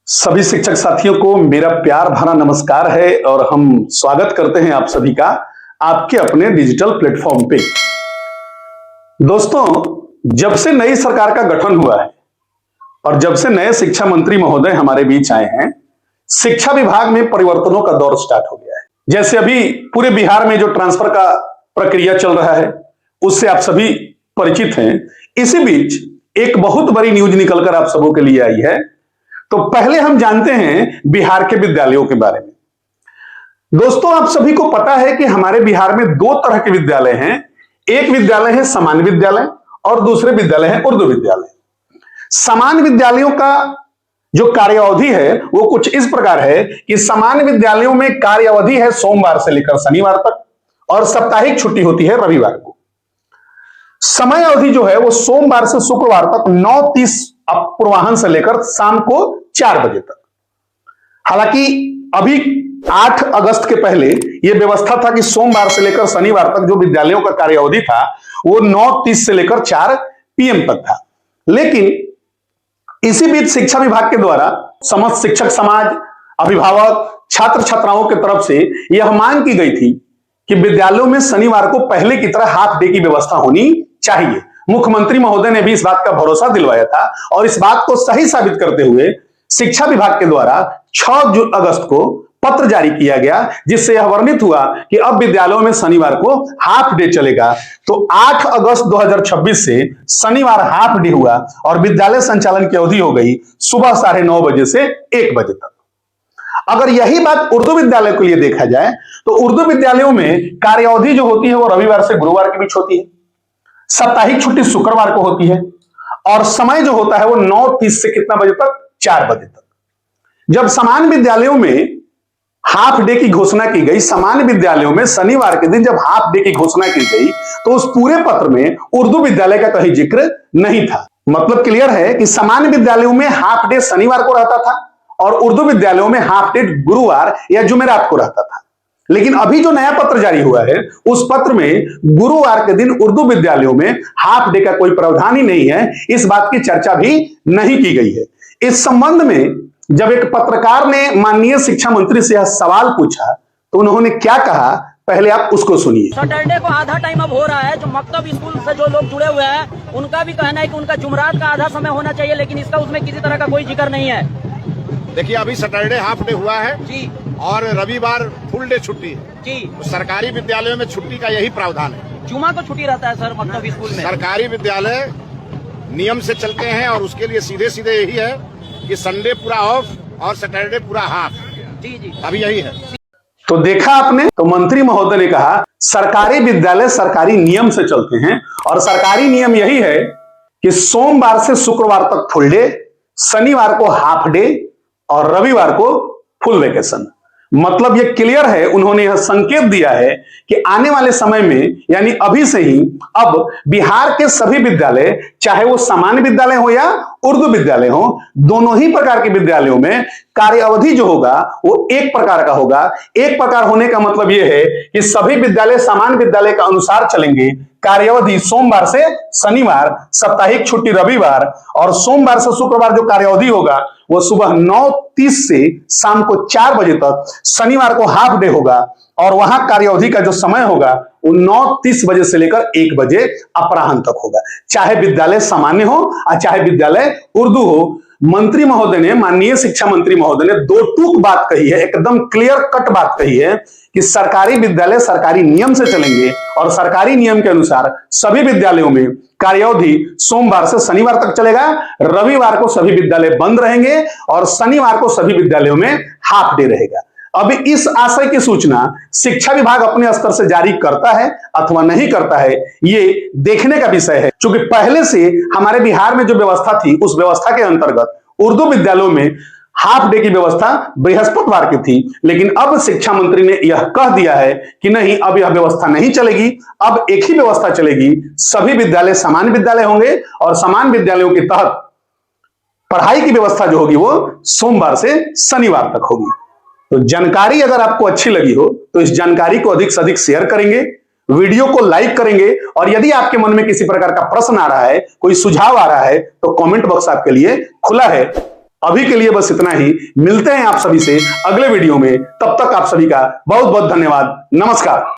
सभी शिक्षक साथियों को मेरा प्यार भरा नमस्कार है और हम स्वागत करते हैं आप सभी का आपके अपने डिजिटल प्लेटफॉर्म पे। दोस्तों, जब से नई सरकार का गठन हुआ है और जब से नए शिक्षा मंत्री महोदय हमारे बीच आए हैं, शिक्षा विभाग में परिवर्तनों का दौर स्टार्ट हो गया है। जैसे अभी पूरे बिहार में जो ट्रांसफर का प्रक्रिया चल रहा है उससे आप सभी परिचित हैं। इसी बीच एक बहुत बड़ी न्यूज निकलकर आप सबों के लिए आई है। तो पहले हम जानते हैं बिहार के विद्यालयों के बारे में। दोस्तों, आप सभी को पता है कि हमारे बिहार में दो तरह के विद्यालय हैं। एक विद्यालय है सामान्य विद्यालय और दूसरे विद्यालय है उर्दू विद्यालय। सामान्य विद्यालयों का जो कार्यावधि है वो कुछ इस प्रकार है कि सामान्य विद्यालयों में कार्यावधि है सोमवार से लेकर शनिवार तक और साप्ताहिक छुट्टी होती है रविवार को। समय अवधि जो है वो सोमवार से शुक्रवार तक 9:30 पूर्वाह्न से लेकर शाम को 4 बजे तक। हालांकि अभी 8 अगस्त के पहले यह व्यवस्था था कि सोमवार से लेकर शनिवार तक जो विद्यालयों का कार्यावधि था वो 9:30 से लेकर 4 PM तक था। लेकिन इसी बीच शिक्षा विभाग के द्वारा समस्त शिक्षक समाज, अभिभावक, छात्र छात्राओं की तरफ से यह मांग की गई थी कि विद्यालयों में शनिवार को पहले की तरह हाफ डे की व्यवस्था होनी चाहिए। मुख्यमंत्री महोदय ने भी इस बात का भरोसा दिलवाया था और इस बात को सही साबित करते हुए शिक्षा विभाग के द्वारा 6 अगस्त को पत्र जारी किया गया, जिससे यह वर्णित हुआ कि अब विद्यालयों में शनिवार को हाफ डे चलेगा। तो 8 अगस्त 2026 से शनिवार हाफ डे हुआ और विद्यालय संचालन की अवधि हो गई सुबह 9:30 बजे से 1 बजे तक। अगर यही बात उर्दू विद्यालय के लिए देखा जाए तो उर्दू विद्यालयों में कार्यावधि जो होती है वो रविवार से गुरुवार के बीच होती है, साप्ताहिक छुट्टी शुक्रवार को होती है और समय जो होता है वो 9:30 से कितना बजे तक, 4 बजे तक। जब सामान्य विद्यालयों में हाफ डे की घोषणा की गई, सामान्य विद्यालयों में शनिवार के दिन जब हाफ डे की घोषणा की गई तो उस पूरे पत्र में उर्दू विद्यालय का कहीं जिक्र नहीं था। मतलब क्लियर है कि सामान्य विद्यालयों में हाफ डे शनिवार को रहता था और उर्दू विद्यालयों में हाफ डे गुरुवार या जुमेरात को रहता था। लेकिन अभी जो नया पत्र जारी हुआ है उस पत्र में गुरुवार के दिन उर्दू विद्यालयों में हाफ डे का कोई प्रावधान ही नहीं है। इस बात की चर्चा भी नहीं की गई है। इस संबंध में जब एक पत्रकार ने माननीय शिक्षा मंत्री से यह सवाल पूछा तो उन्होंने क्या कहा, पहले आप उसको सुनिए। सैटरडे को आधा टाइम अब हो रहा है। जो मकतब स्कूल से जो लोग जुड़े हुए हैं उनका भी कहना है कि उनका जुमरात का आधा समय होना चाहिए, लेकिन इसका उसमें किसी तरह का कोई जिक्र नहीं है। देखिए, अभी सैटरडे हाफ डे हुआ है जी और रविवार फुल डे छुट्टी है जी। तो सरकारी विद्यालयों में छुट्टी का यही प्रावधान है। जुमा को छुट्टी रहता है सर मकतब स्कूल में। सरकारी विद्यालय नियम से चलते हैं और उसके लिए सीधे सीधे यही है कि संडे पूरा ऑफ और सैटरडे पूरा हाफ। जी जी, अभी यही है। तो देखा आपने, तो मंत्री महोदय ने कहा सरकारी विद्यालय सरकारी नियम से चलते हैं और सरकारी नियम यही है कि सोमवार से शुक्रवार तक फुल डे, शनिवार को हाफ डे और रविवार को फुल वेकेशन। मतलब ये क्लियर है, उन्होंने यह संकेत दिया है कि आने वाले समय में यानी अभी से ही अब बिहार के सभी विद्यालय, चाहे वो सामान्य विद्यालय हो या उर्दू विद्यालय हो, दोनों ही प्रकार के विद्यालयों में कार्य अवधि जो होगा वो एक प्रकार का होगा। एक प्रकार होने का मतलब यह है कि सभी विद्यालय सामान्य विद्यालय का अनुसार चलेंगे। कार्यावधि सोमवार से शनिवार, साप्ताहिक छुट्टी रविवार और सोमवार से शुक्रवार जो कार्यावधि होगा वो सुबह 9:30 से शाम को 4 बजे तक। शनिवार को हाफ डे होगा और वहां कार्यावधि का जो समय होगा वो 9:30 बजे से लेकर 1 बजे अपराह्न तक होगा, चाहे विद्यालय सामान्य हो और चाहे विद्यालय उर्दू हो। मंत्री महोदय ने, माननीय शिक्षा मंत्री महोदय ने दो टूक बात कही है, एकदम क्लियर कट बात कही है कि सरकारी विद्यालय सरकारी नियम से चलेंगे और सरकारी नियम के अनुसार सभी विद्यालयों में कार्यावधि सोमवार से शनिवार तक चलेगा, रविवार को सभी विद्यालय बंद रहेंगे और शनिवार को सभी विद्यालयों में हाफ डे रहेगा। अभी इस आशय की सूचना शिक्षा विभाग अपने स्तर से जारी करता है अथवा नहीं करता है, ये देखने का विषय है। क्योंकि पहले से हमारे बिहार में जो व्यवस्था थी उस व्यवस्था के अंतर्गत उर्दू विद्यालयों में हाफ डे की व्यवस्था बृहस्पतिवार की थी, लेकिन अब शिक्षा मंत्री ने यह कह दिया है कि नहीं, अब यह व्यवस्था नहीं चलेगी। अब एक ही व्यवस्था चलेगी, सभी विद्यालय सामान्य विद्यालय होंगे और सामान्य विद्यालयों के तहत पढ़ाई की व्यवस्था जो होगी वो सोमवार से शनिवार तक होगी। तो जानकारी अगर आपको अच्छी लगी हो तो इस जानकारी को अधिक से अधिक शेयर करेंगे, वीडियो को लाइक करेंगे और यदि आपके मन में किसी प्रकार का प्रश्न आ रहा है, कोई सुझाव आ रहा है तो कमेंट बॉक्स आपके लिए खुला है। अभी के लिए बस इतना ही। मिलते हैं आप सभी से अगले वीडियो में। तब तक आप सभी का बहुत बहुत धन्यवाद। नमस्कार।